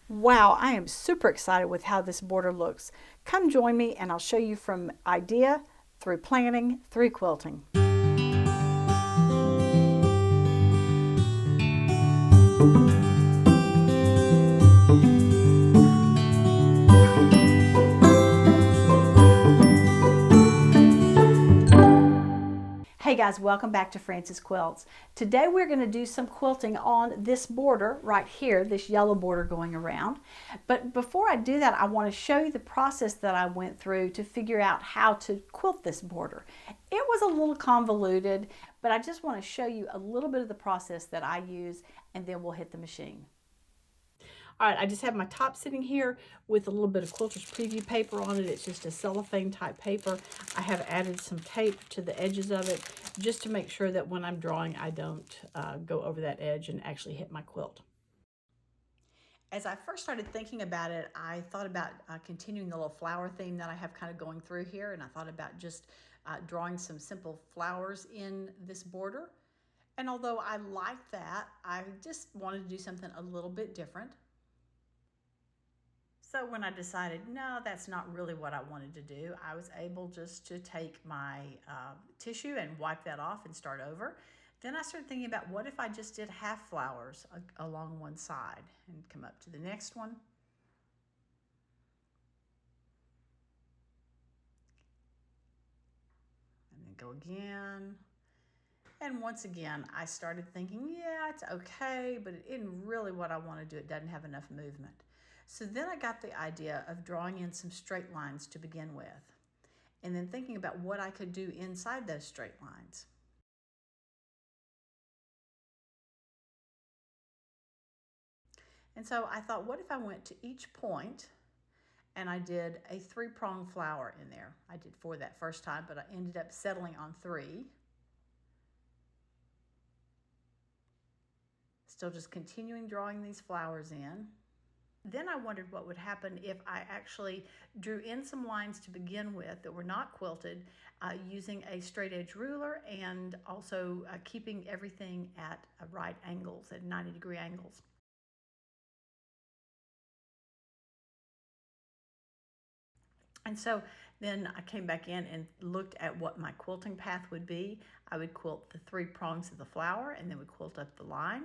Wow, I am super excited with how this border looks. Come join me and I'll show you from idea through planning through quilting. Hey guys, welcome back to Frances Quilts. Today we're going to do some quilting on this border right here, this yellow border going around. But before I do that, I want to show you the process that I went through to figure out how to quilt this border. It was a little convoluted, but I just want to show you a little bit of the process that I use, and then we'll hit the machine. All right, I just have my top sitting here with a little bit of Quilter's Preview paper on it. It's just a cellophane type paper. I have added some tape to the edges of it just to make sure that when I'm drawing, I don't go over that edge and actually hit my quilt. As I first started thinking about it, I thought about continuing the little flower theme that I have kind of going through here, and I thought about just drawing some simple flowers in this border. And although I like that, I just wanted to do something a little bit different. So when I decided, no, that's not really what I wanted to do, I was able just to take my tissue and wipe that off and start over. Then I started thinking about what if I just did half flowers along one side and come up to the next one. And then go again. And once again, I started thinking, yeah, it's okay, but it isn't really what I want to do. It doesn't have enough movement. So then I got the idea of drawing in some straight lines to begin with, and then thinking about what I could do inside those straight lines. And so I thought, what if I went to each point and I did a 3-pronged flower in there? I did 4 that first time, but I ended up settling on 3. Still just continuing drawing these flowers in. Then I wondered what would happen if I actually drew in some lines to begin with that were not quilted using a straight edge ruler, and also keeping everything at right angles, at 90-degree angles. And so then I came back in and looked at what my quilting path would be. I would quilt the 3 prongs of the flower and then would quilt up the line.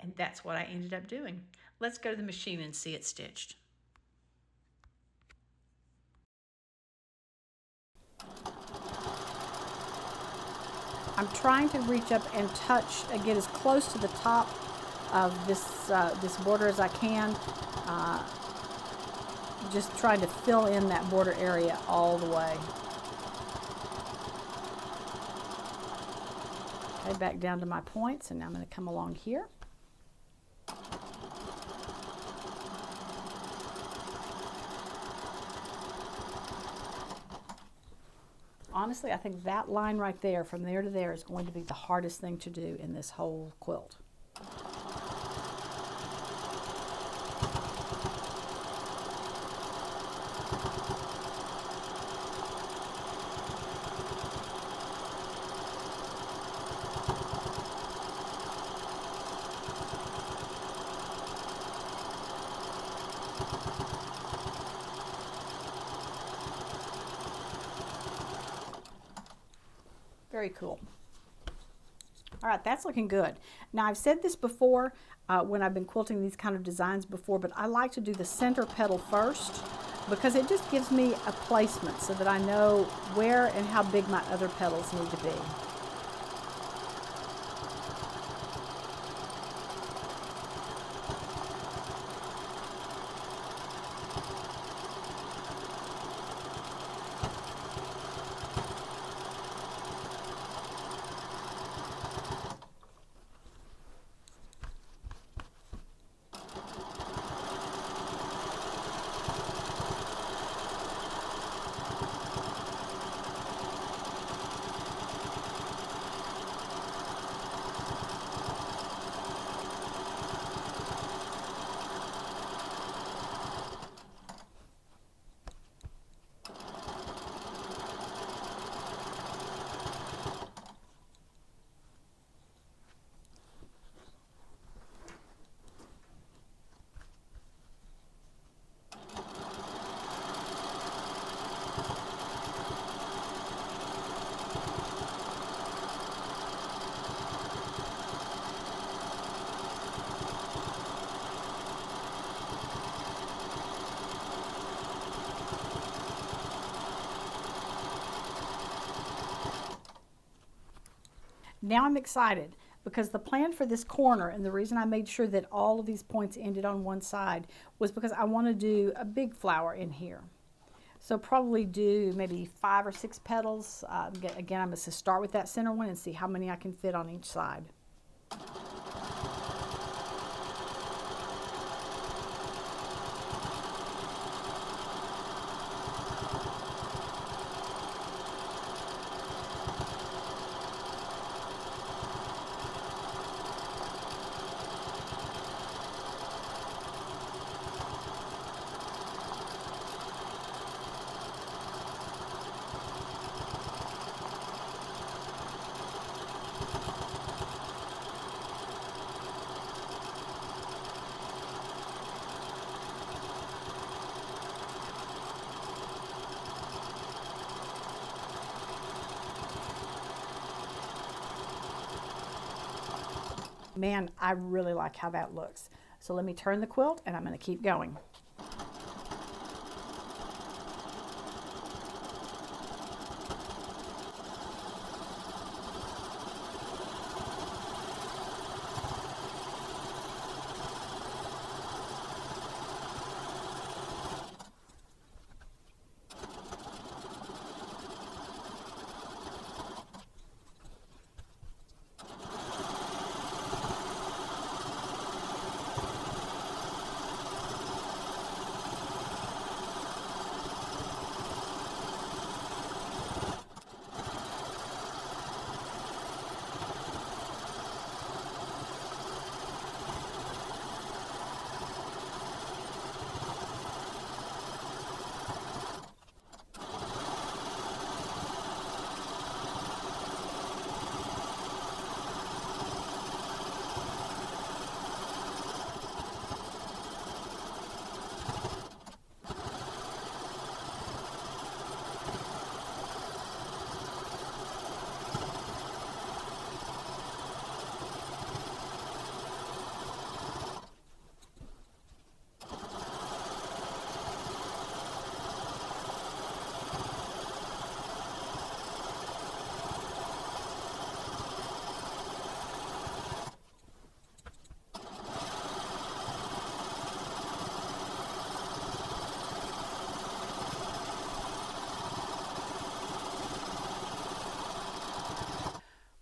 And that's what I ended up doing. Let's go to the machine and see it stitched. I'm trying to reach up and touch, get as close to the top of this border as I can. Just trying to fill in that border area all the way. Okay, back down to my points, and now I'm going to come along here. Honestly, I think that line right there, from there to there, is going to be the hardest thing to do in this whole quilt. Very cool. All right, that's looking good. Now, I've said this before when I've been quilting these kind of designs before, but I like to do the center petal first because it just gives me a placement so that I know where and how big my other petals need to be. Now I'm excited because the plan for this corner, and the reason I made sure that all of these points ended on one side, was because I want to do a big flower in here. So probably do maybe 5 or 6 petals. Again, I'm going to start with that center one and see how many I can fit on each side. Man, I really like how that looks. So let me turn the quilt and I'm going to keep going.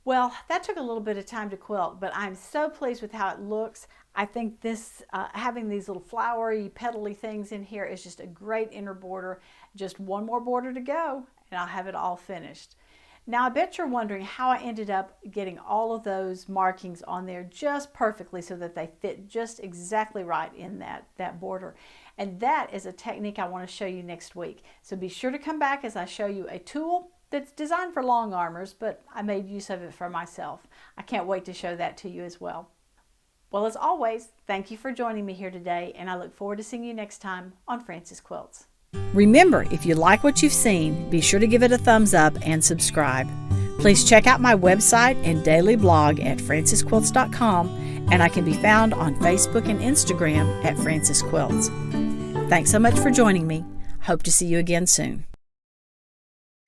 Well, that took a little bit of time to quilt, but I'm so pleased with how it looks. I think this, having these little flowery, petally things in here is just a great inner border. Just one more border to go, and I'll have it all finished. Now, I bet you're wondering how I ended up getting all of those markings on there just perfectly so that they fit just exactly right in that border. And that is a technique I want to show you next week. So be sure to come back as I show you a tool that's designed for long armors, but I made use of it for myself. I can't wait to show that to you as well. Well, as always, thank you for joining me here today, and I look forward to seeing you next time on Frances Quilts. Remember, if you like what you've seen, be sure to give it a thumbs up and subscribe. Please check out my website and daily blog at francesquilts.com, and I can be found on Facebook and Instagram at Frances Quilts. Thanks so much for joining me. Hope to see you again soon.